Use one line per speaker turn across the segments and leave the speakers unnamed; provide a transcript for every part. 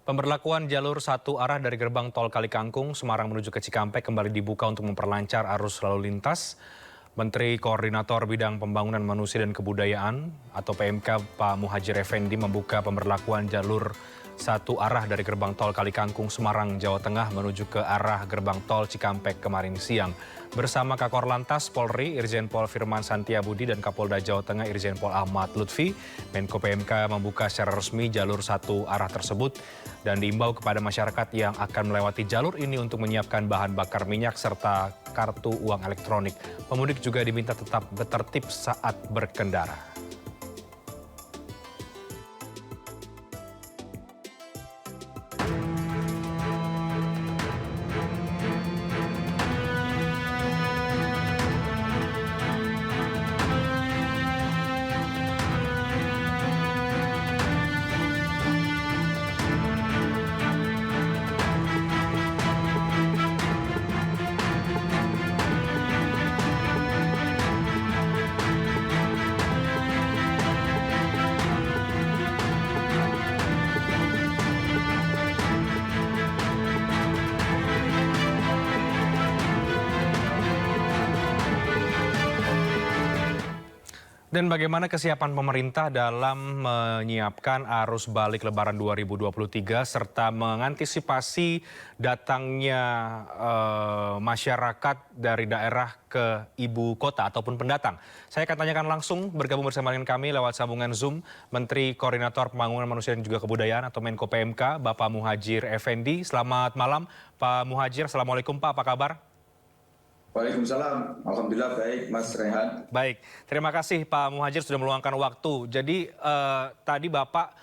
Pemberlakuan jalur satu arah dari gerbang tol Kalikangkung, Semarang menuju ke Cikampek kembali dibuka untuk memperlancar arus lalu lintas. Menteri Koordinator Bidang Pembangunan Manusia dan Kebudayaan atau PMK Pak Muhadjir Effendi membuka pemberlakuan jalur satu arah dari gerbang tol Kalikangkung, Semarang, Jawa Tengah menuju ke arah gerbang tol Cikampek kemarin siang. Bersama Kakor Lantas Polri, Irjen Pol Firman Santiabudi dan Kapolda Jawa Tengah Irjen Pol Ahmad Lutfi, Menko PMK membuka secara resmi jalur satu arah tersebut dan diimbau kepada masyarakat yang akan melewati jalur ini untuk menyiapkan bahan bakar minyak serta kartu uang elektronik. Pemudik juga diminta tetap tertib saat berkendara. Dan bagaimana kesiapan pemerintah dalam menyiapkan arus balik Lebaran 2023 serta mengantisipasi datangnya masyarakat dari daerah ke ibu kota ataupun pendatang. Saya akan tanyakan langsung bergabung bersama dengan kami lewat sambungan Zoom Menteri Koordinator Pembangunan Manusia dan juga Kebudayaan atau Menko PMK Bapak Muhadjir Effendi. Selamat malam Pak Muhadjir. Assalamualaikum Pak, apa kabar?
Waalaikumsalam. Alhamdulillah baik, Mas Rehan.
Baik, terima kasih Pak Muhadjir sudah meluangkan waktu. Jadi tadi Bapak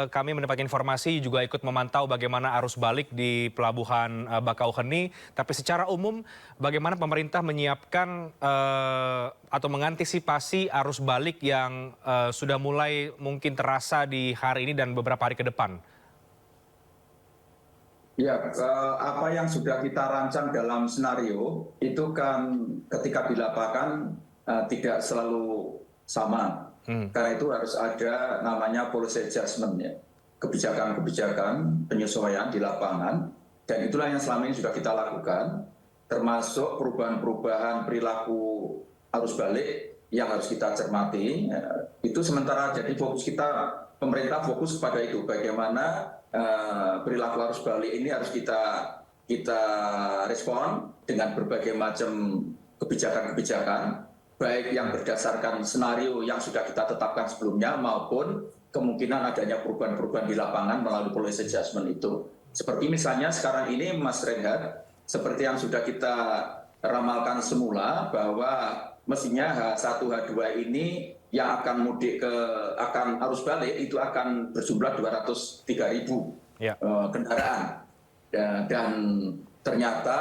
kami mendapatkan informasi juga ikut memantau bagaimana arus balik di Pelabuhan Bakauheni. Tapi secara umum bagaimana pemerintah menyiapkan atau mengantisipasi arus balik yang sudah mulai mungkin terasa di hari ini dan beberapa hari ke depan?
Ya, apa yang sudah kita rancang dalam senario itu kan ketika di lapangan tidak selalu sama. Karena itu harus ada namanya policy adjustment ya. Kebijakan-kebijakan penyesuaian di lapangan. Dan itulah yang selama ini sudah kita lakukan. Termasuk perubahan-perubahan perilaku arus balik yang harus kita cermati. Itu sementara jadi fokus kita, pemerintah fokus kepada itu. Bagaimana perilaku arus balik ini harus kita respon dengan berbagai macam kebijakan-kebijakan, baik yang berdasarkan senario yang sudah kita tetapkan sebelumnya maupun kemungkinan adanya perubahan-perubahan di lapangan melalui policy adjustment itu. Seperti misalnya sekarang ini Mas Reinhardt, seperti yang sudah kita ramalkan semula bahwa mestinya H1, H2 ini yang akan mudik akan arus balik itu akan berjumlah 203.000 kendaraan. Dan ternyata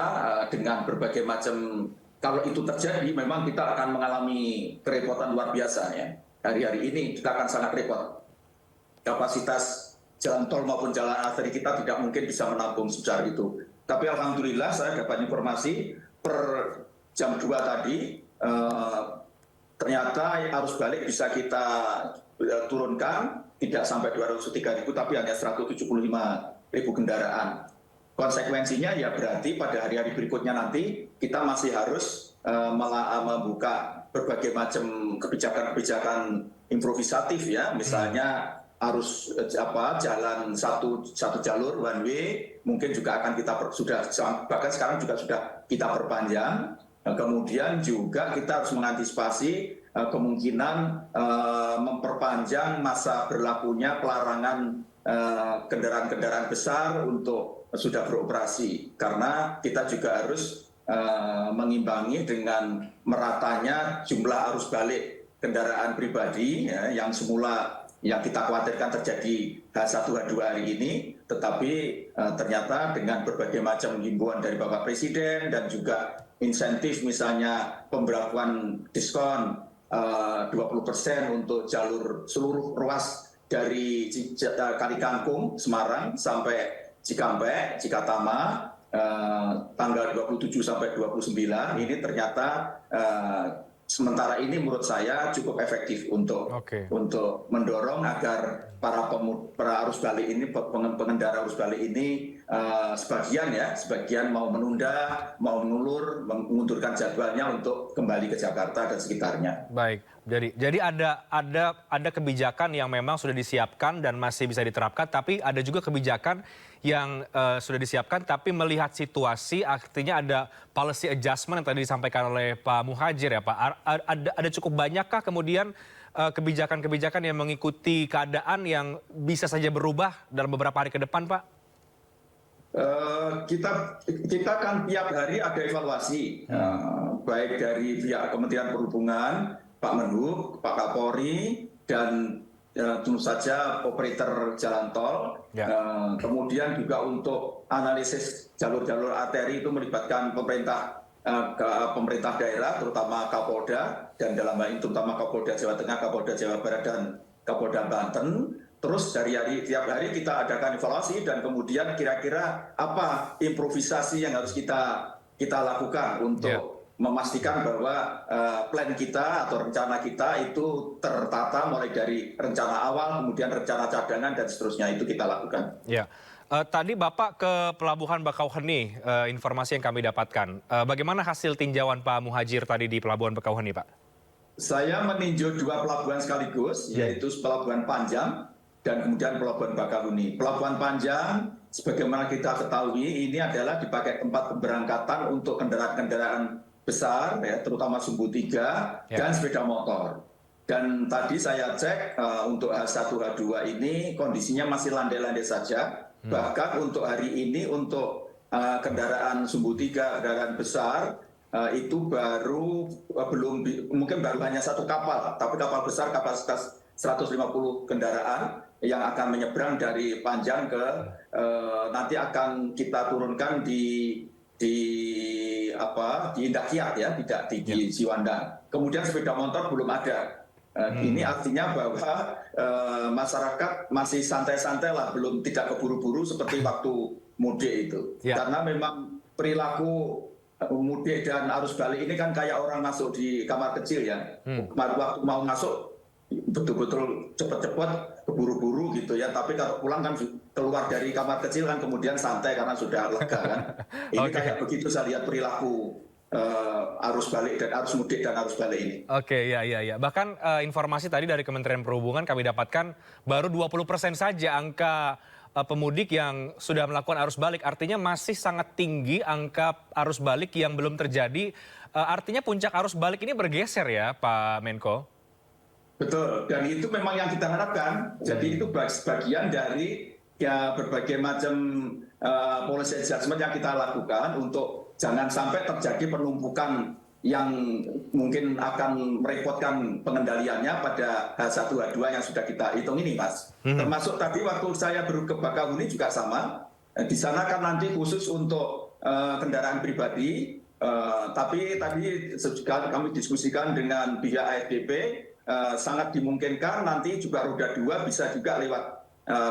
dengan berbagai macam, kalau itu terjadi memang kita akan mengalami kerepotan luar biasa ya. Hari-hari ini kita akan sangat repot. Kapasitas jalan tol maupun jalan arteri kita tidak mungkin bisa menampung sebesar itu. Tapi alhamdulillah saya dapat informasi per jam 2 tadi ternyata arus balik bisa kita turunkan tidak sampai 203.000 tapi hanya 175.000 kendaraan. Konsekuensinya ya berarti pada hari-hari berikutnya nanti kita masih harus membuka berbagai macam kebijakan-kebijakan improvisatif ya, misalnya harus jalan satu jalur one way mungkin juga akan kita bahkan sekarang juga sudah kita perpanjang. Kemudian juga kita harus mengantisipasi kemungkinan memperpanjang masa berlakunya pelarangan kendaraan-kendaraan besar untuk sudah beroperasi. Karena kita juga harus mengimbangi dengan meratanya jumlah arus balik kendaraan pribadi ya, yang semula yang kita khawatirkan terjadi H1, H2 hari ini, tetapi ternyata dengan berbagai macam himbauan dari Bapak Presiden dan juga insentif misalnya pemberlakuan diskon 20% untuk jalur seluruh ruas dari Kalikangkung, Semarang sampai Cikampek, Cikatama, tanggal 27 sampai 29 ini ternyata sementara ini menurut saya cukup efektif untuk mendorong agar para arus balik ini, pengendara arus balik ini sebagian mau menunda, mau mengundurkan jadwalnya untuk kembali ke Jakarta dan sekitarnya.
Baik, jadi ada kebijakan yang memang sudah disiapkan dan masih bisa diterapkan, tapi ada juga kebijakan yang sudah disiapkan, tapi melihat situasi, artinya ada policy adjustment yang tadi disampaikan oleh Pak Muhadjir ya Pak. Ada cukup banyakkah kemudian kebijakan-kebijakan yang mengikuti keadaan yang bisa saja berubah dalam beberapa hari ke depan, Pak?
Kita kan tiap hari ada evaluasi, baik dari pihak Kementerian Perhubungan, Pak Menhub, Pak Kapolri, dan tentu saja operator jalan tol. Kemudian juga untuk analisis jalur-jalur arteri itu melibatkan pemerintah daerah, terutama Kapolda, dan dalam hal ini terutama Kapolda Jawa Tengah, Kapolda Jawa Barat, dan Kapolda Banten. Terus tiap hari kita adakan evaluasi dan kemudian kira-kira apa improvisasi yang harus kita lakukan untuk memastikan bahwa plan kita atau rencana kita itu tertata mulai dari rencana awal, kemudian rencana cadangan, dan seterusnya itu kita lakukan.
Ya. Tadi Bapak ke Pelabuhan Bakauheni, informasi yang kami dapatkan. Bagaimana hasil tinjauan Pak Muhadjir tadi di Pelabuhan Bakauheni, Pak?
Saya meninjau 2 pelabuhan sekaligus, yaitu Pelabuhan Panjang dan kemudian Pelabuhan Bakauheni. Pelabuhan Panjang, sebagaimana kita ketahui, ini adalah dipakai tempat pemberangkatan untuk kendaraan-kendaraan besar, ya, terutama Sumbu 3 dan sepeda motor. Dan tadi saya cek untuk H1, H2 ini kondisinya masih landai-landai saja. Bahkan untuk hari ini untuk kendaraan Sumbu 3, kendaraan besar, itu mungkin baru hanya 1 kapal, tapi kapal besar kapasitas 150 kendaraan yang akan menyeberang dari Panjang ke nanti akan kita turunkan di Indah Kiat ya, tidak di Ciwandan. Kemudian sepeda motor belum ada. Ini artinya bahwa masyarakat masih santai-santai lah, tidak keburu-buru seperti waktu mudik itu. Karena memang perilaku mudik dan arus balik ini kan kayak orang masuk di kamar kecil ya. Waktu mau masuk betul-betul cepat-cepat, keburu-buru gitu ya. Tapi kalau pulang kan keluar dari kamar kecil kan kemudian santai karena sudah lega kan. Ini kayak begitu saya lihat perilaku arus balik dan arus mudik dan arus balik ini.
Oke, ya. Bahkan informasi tadi dari Kementerian Perhubungan kami dapatkan baru 20% saja angka pemudik yang sudah melakukan arus balik. Artinya masih sangat tinggi angka arus balik yang belum terjadi. Artinya puncak arus balik ini bergeser ya Pak Menko?
Betul, dan itu memang yang kita harapkan. Jadi itu bagian dari ya berbagai macam policy adjustment yang kita lakukan untuk jangan sampai terjadi penumpukan yang mungkin akan merepotkan pengendaliannya pada H1, H2 yang sudah kita hitung ini, Mas. Termasuk tadi waktu saya baru ke Bakauheni juga sama. Di sana kan nanti khusus untuk kendaraan pribadi, tapi tadi kami diskusikan dengan pihak ASDP, sangat dimungkinkan nanti juga roda 2 bisa juga lewat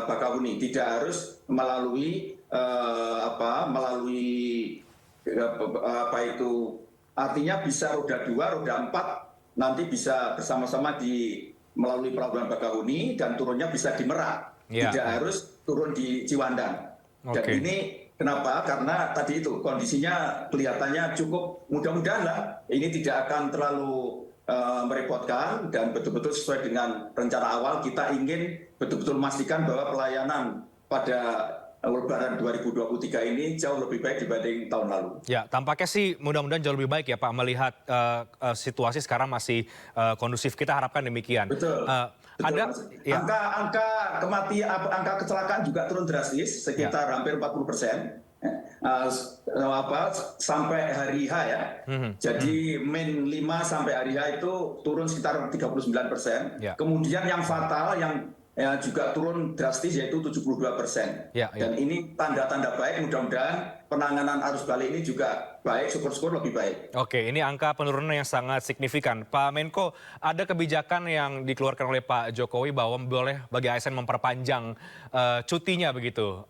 Bakauheni, tidak harus melalui artinya bisa roda 2, roda 4 nanti bisa bersama-sama melalui Pelabuhan Bakauheni dan turunnya bisa di Merak, tidak harus turun di Ciwandan. Dan ini kenapa? Karena tadi itu kondisinya kelihatannya cukup, mudah-mudahan lah ini tidak akan terlalu merepotkan dan betul-betul sesuai dengan rencana awal. Kita ingin betul-betul memastikan bahwa pelayanan pada Lebaran 2023 ini jauh lebih baik dibanding tahun lalu. Ya,
tampaknya sih mudah-mudahan jauh lebih baik ya Pak, melihat situasi sekarang masih kondusif. Kita harapkan demikian.
Betul. Ada angka kematian, angka kecelakaan juga turun drastis, sekitar hampir 40%. Sampai hari H ya. Jadi min 5 sampai hari H itu turun sekitar 39%. Kemudian yang fatal yang juga turun drastis yaitu 72%. Dan ini tanda-tanda baik, mudah-mudahan penanganan arus balik ini juga baik, syukur-syukur lebih baik.
Oke, ini angka penurunan yang sangat signifikan. Pak Menko, ada kebijakan yang dikeluarkan oleh Pak Jokowi bahwa boleh bagi ASN memperpanjang cutinya begitu.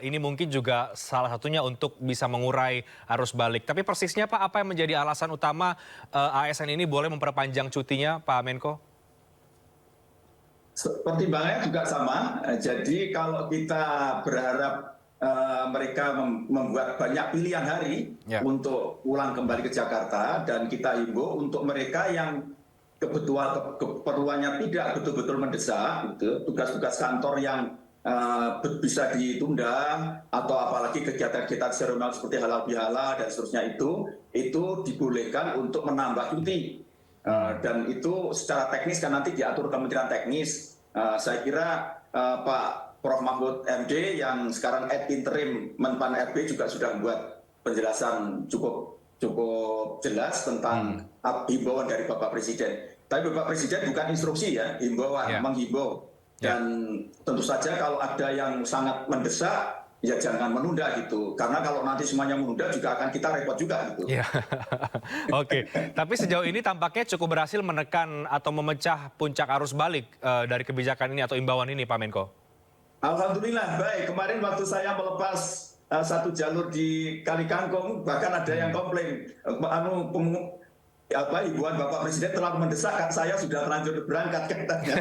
Ini mungkin juga salah satunya untuk bisa mengurai arus balik. Tapi persisnya Pak, apa yang menjadi alasan utama ASN ini boleh memperpanjang cutinya Pak Menko?
Pertimbangannya juga sama. Jadi kalau kita berharap mereka membuat banyak pilihan hari untuk pulang kembali ke Jakarta, dan kita himbau untuk mereka yang keperluannya tidak betul-betul mendesak, gitu, tugas-tugas kantor yang bisa ditunda, atau apalagi kegiatan-kegiatan seremonial seperti halal bihalal dan seterusnya, itu dibolehkan untuk menambah cuti. Dan itu secara teknis kan nanti diatur Kementerian Teknis. Saya kira Pak Prof. Mahfud MD yang sekarang ad interim Menpan RB juga sudah membuat penjelasan cukup jelas tentang himbauan dari Bapak Presiden. Tapi Bapak Presiden bukan instruksi ya, himbauan, menghimbau. Dan tentu saja kalau ada yang sangat mendesak, ya jangan menunda gitu. Karena kalau nanti semuanya menunda juga akan kita repot juga gitu.
Ya. Oke, tapi sejauh ini tampaknya cukup berhasil menekan atau memecah puncak arus balik dari kebijakan ini atau imbauan ini, Pak Menko.
Alhamdulillah baik. Kemarin waktu saya melepas satu jalur di Kali Kangkung, bahkan ada yang komplain, himbauan Bapak Presiden terlalu mendesak, kan saya sudah terlanjur berangkat katanya.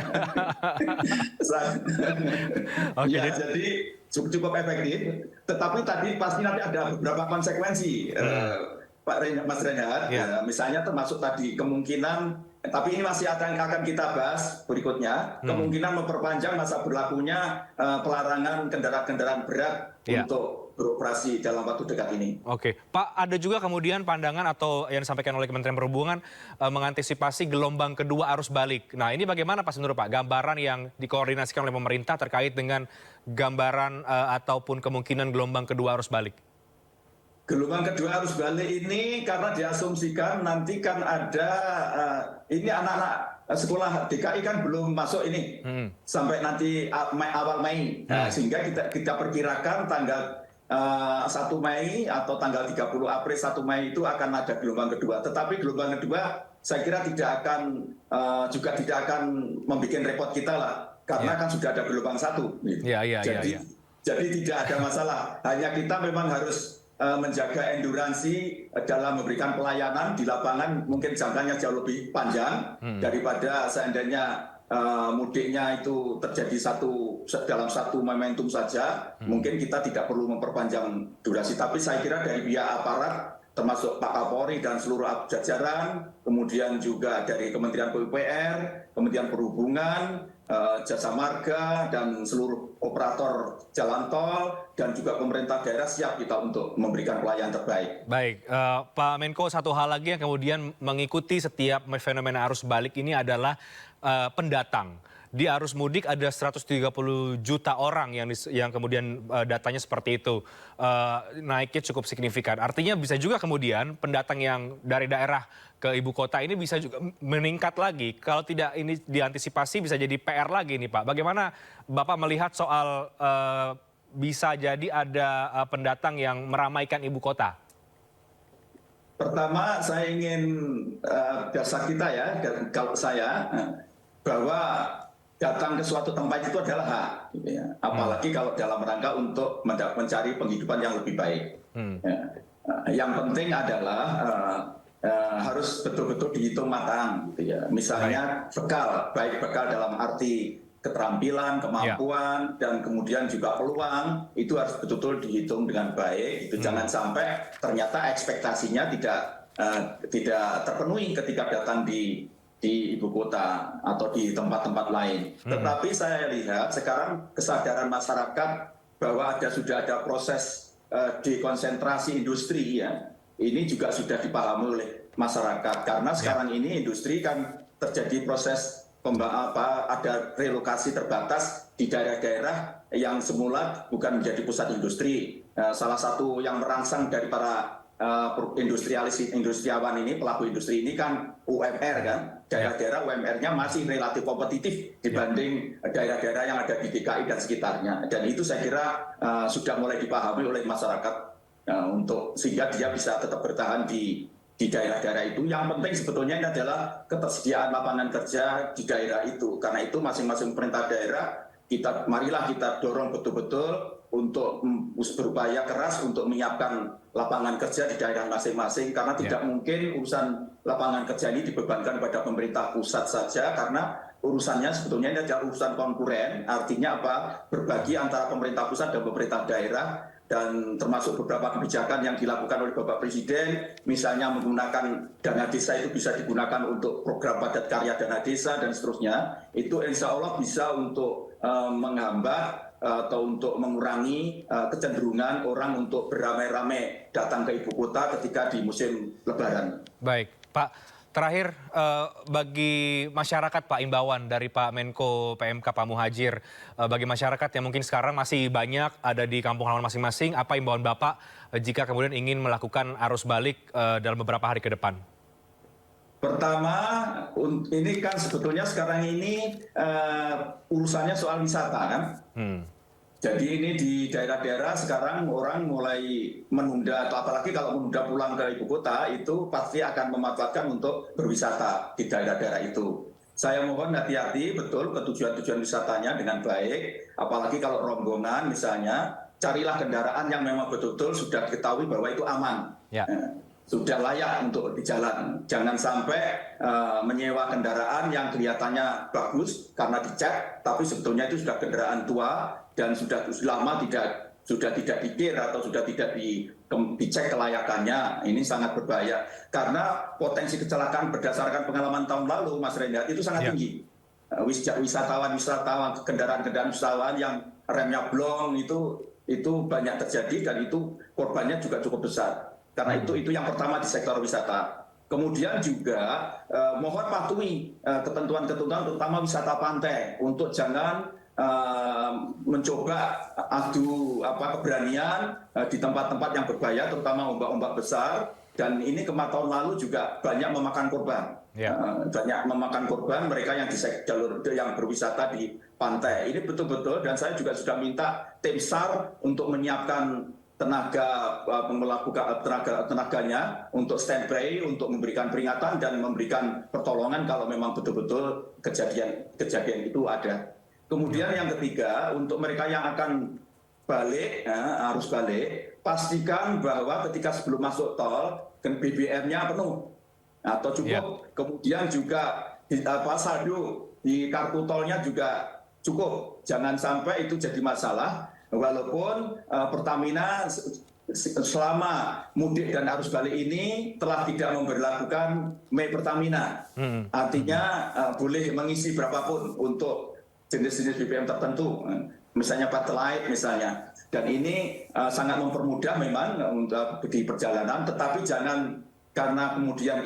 Ya, jadi cukup efektif. Tetapi tadi pasti nanti ada beberapa konsekuensi, Mas Reinhardt. Misalnya termasuk tadi kemungkinan, tapi ini masih akan kita bahas berikutnya, kemungkinan memperpanjang masa berlakunya pelarangan kendaraan-kendaraan berat untuk beroperasi dalam waktu dekat ini.
Oke, Pak, ada juga kemudian pandangan atau yang disampaikan oleh Kementerian Perhubungan mengantisipasi gelombang kedua arus balik. Nah, ini bagaimana Pak menurut Pak, gambaran yang dikoordinasikan oleh pemerintah terkait dengan gambaran ataupun kemungkinan gelombang kedua arus balik?
Gelombang kedua arus balik ini karena diasumsikan nanti kan ada, ini anak-anak sekolah DKI kan belum masuk ini, sampai nanti awal Mei. Sehingga kita perkirakan tanggal 1 Mei atau tanggal 30 April 1 Mei itu akan ada gelombang kedua. Tetapi gelombang kedua saya kira tidak akan membuat repot kita lah, karena kan sudah ada gelombang 1. Jadi tidak ada masalah. Hanya kita memang harus menjaga enduransi dalam memberikan pelayanan di lapangan, mungkin jangkanya jauh lebih panjang daripada seandainya mudiknya itu terjadi dalam satu momentum saja. Mungkin kita tidak perlu memperpanjang durasi, tapi saya kira dari pihak aparat termasuk Pak Kapolri dan seluruh jajaran, kemudian juga dari Kementerian PUPR, Kementerian Perhubungan, Jasa Marga, dan seluruh operator jalan tol, dan juga pemerintah daerah siap kita untuk memberikan pelayanan terbaik. Baik,
Pak Menko, satu hal lagi yang kemudian mengikuti setiap fenomena arus balik ini adalah pendatang. Di arus mudik ada 130 juta orang yang kemudian datanya seperti itu, naiknya cukup signifikan. Artinya bisa juga kemudian pendatang yang dari daerah ke ibu kota ini bisa juga meningkat lagi. Kalau tidak ini diantisipasi bisa jadi PR lagi nih Pak. Bagaimana Bapak melihat soal bisa jadi ada pendatang yang meramaikan ibu kota?
Pertama saya ingin dasar kita ya, kalau saya, bahwa datang ke suatu tempat itu adalah hak, gitu ya. Apalagi kalau dalam rangka untuk mencari penghidupan yang lebih baik. Yang penting adalah harus betul-betul dihitung matang, gitu ya. Misalnya bekal, baik bekal dalam arti keterampilan, kemampuan, dan kemudian juga peluang, itu harus betul-betul dihitung dengan baik. Itu jangan sampai ternyata ekspektasinya tidak terpenuhi ketika datang di ibu kota atau di tempat-tempat lain. Tetapi saya lihat sekarang kesadaran masyarakat bahwa sudah ada proses dekonsentrasi industri ya. Ini juga sudah dipahami oleh masyarakat, karena sekarang ini industri kan terjadi proses ada relokasi terbatas di daerah-daerah yang semula bukan menjadi pusat industri. Salah satu yang merangsang dari para industriawan ini, pelaku industri ini kan UMR kan. Daerah-daerah UMR-nya masih relatif kompetitif dibanding daerah-daerah yang ada di DKI dan sekitarnya. Dan itu saya kira sudah mulai dipahami oleh masyarakat sehingga dia bisa tetap bertahan di daerah-daerah itu. Yang penting sebetulnya ini adalah ketersediaan lapangan kerja di daerah itu. Karena itu masing-masing pemerintah daerah, marilah kita dorong betul-betul untuk berupaya keras untuk menyiapkan lapangan kerja di daerah masing-masing, karena tidak mungkin urusan lapangan kerja ini dibebankan pada pemerintah pusat saja, karena urusannya sebetulnya ini adalah urusan konkuren, artinya apa? Berbagi antara pemerintah pusat dan pemerintah daerah, dan termasuk beberapa kebijakan yang dilakukan oleh Bapak Presiden, misalnya menggunakan dana desa itu bisa digunakan untuk program padat karya dana desa dan seterusnya, itu insya Allah bisa untuk menghambat atau untuk mengurangi kecenderungan orang untuk beramai-ramai datang ke ibu kota ketika di musim Lebaran.
Baik, Pak. Terakhir, bagi masyarakat Pak, imbauan dari Pak Menko PMK Pak Muhadjir, bagi masyarakat yang mungkin sekarang masih banyak ada di kampung halaman masing-masing, apa imbauan Bapak jika kemudian ingin melakukan arus balik dalam beberapa hari ke depan?
Pertama, ini kan sebetulnya sekarang ini urusannya soal wisata kan. Jadi ini di daerah-daerah sekarang orang mulai menunda, atau apalagi kalau menunda pulang ke ibu kota itu pasti akan memanfaatkan untuk berwisata di daerah-daerah itu. Saya mohon hati-hati betul ke tujuan-tujuan wisatanya dengan baik, apalagi kalau rombongan misalnya, carilah kendaraan yang memang betul-betul sudah diketahui bahwa itu aman. Ya. Sudah layak untuk di jalan. Jangan sampai menyewa kendaraan yang kelihatannya bagus karena dicek, tapi sebetulnya itu sudah kendaraan tua dan sudah lama tidak dikir atau sudah tidak dicek kelayakannya. Ini sangat berbahaya karena potensi kecelakaan berdasarkan pengalaman tahun lalu, Mas Reinhardt, itu sangat tinggi. Wisatawan, kendaraan-kendaraan wisatawan yang remnya blong itu banyak terjadi dan itu korbannya juga cukup besar. Karena itu yang pertama di sektor wisata. Kemudian juga mohon patuhi ketentuan-ketentuan terutama wisata pantai untuk jangan mencoba adu keberanian di tempat-tempat yang berbahaya, terutama ombak-ombak besar. Dan ini tahun lalu juga banyak memakan korban. Banyak memakan korban mereka yang di jalur yang berwisata di pantai. Ini betul-betul, dan saya juga sudah minta tim SAR untuk menyiapkan tenaganya untuk standby, untuk memberikan peringatan dan memberikan pertolongan kalau memang betul-betul kejadian itu ada. Kemudian yang ketiga, untuk mereka yang akan balik, arus balik, pastikan bahwa ketika sebelum masuk tol, BBM-nya penuh atau cukup. Kemudian juga saldo di kartu tolnya juga cukup. Jangan sampai itu jadi masalah. Walaupun Pertamina selama mudik dan arus balik ini telah tidak memberlakukan Pertamina. Artinya boleh mengisi berapapun untuk jenis-jenis BBM tertentu, misalnya Pertalite misalnya. Dan ini sangat mempermudah memang untuk di perjalanan, tetapi jangan karena kemudian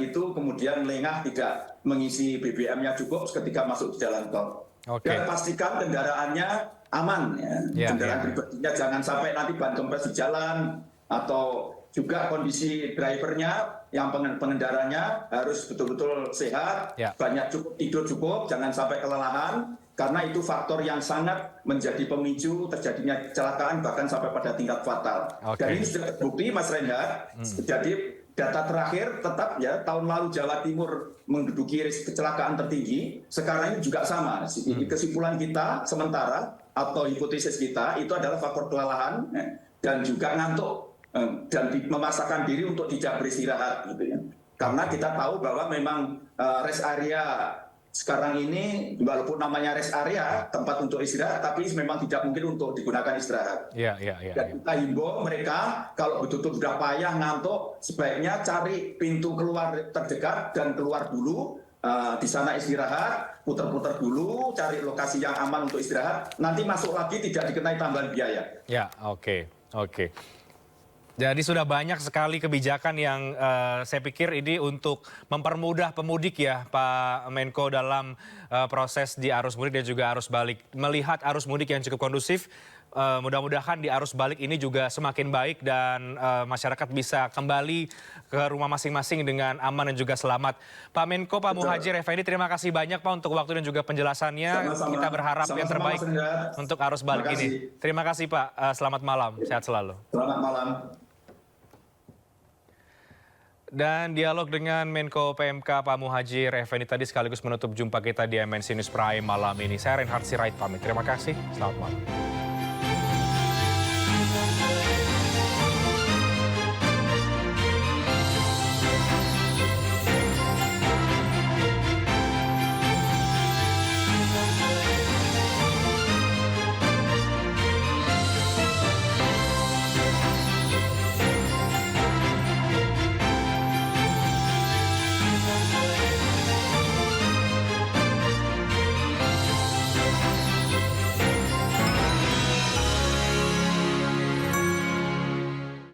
lengah tidak mengisi BBM-nya cukup ketika masuk di jalan tol. Dan pastikan kendaraannya aman, kendaraan pribadinya jangan sampai nanti ban kempes di jalan, atau juga kondisi drivernya yang pengendaranya harus betul-betul sehat, banyak tidur cukup, jangan sampai kelelahan, karena itu faktor yang sangat menjadi pemicu terjadinya kecelakaan bahkan sampai pada tingkat fatal. Dan ini sudah terbukti, Mas Reinhardt. Jadi data terakhir tetap tahun lalu Jawa Timur menduduki kecelakaan tertinggi, sekarang ini juga sama. Kesimpulan kita sementara atau hipotesis kita itu adalah faktor kelelahan dan juga ngantuk dan memaksakan diri untuk tidak beristirahat gitu ya. Karena kita tahu bahwa memang rest area sekarang ini walaupun namanya rest area, tempat untuk istirahat, tapi memang tidak mungkin untuk digunakan istirahat. Dan kita himbau mereka kalau betul-betul sudah payah, ngantuk, sebaiknya cari pintu keluar terdekat dan keluar dulu. Di sana istirahat, putar-putar dulu, cari lokasi yang aman untuk istirahat. Nanti masuk lagi tidak dikenai tambahan biaya.
Oke. Jadi sudah banyak sekali kebijakan yang saya pikir ini untuk mempermudah pemudik ya Pak Menko dalam proses di arus mudik dan juga arus balik. Melihat arus mudik yang cukup kondusif, mudah-mudahan di arus balik ini juga semakin baik dan masyarakat bisa kembali ke rumah masing-masing dengan aman dan juga selamat. Pak Menko, Pak Muhadjir Effendi, terima kasih banyak Pak untuk waktu dan juga penjelasannya. Kita berharap yang terbaik untuk arus balik ini. Terima kasih Pak, selamat malam, sehat selalu.
Selamat malam.
Dan dialog dengan Menko PMK Pak Muhadjir Effendi tadi sekaligus menutup jumpa kita di MNC News Prime malam ini. Saya Reinhard Sirait pamit. Terima kasih, selamat malam.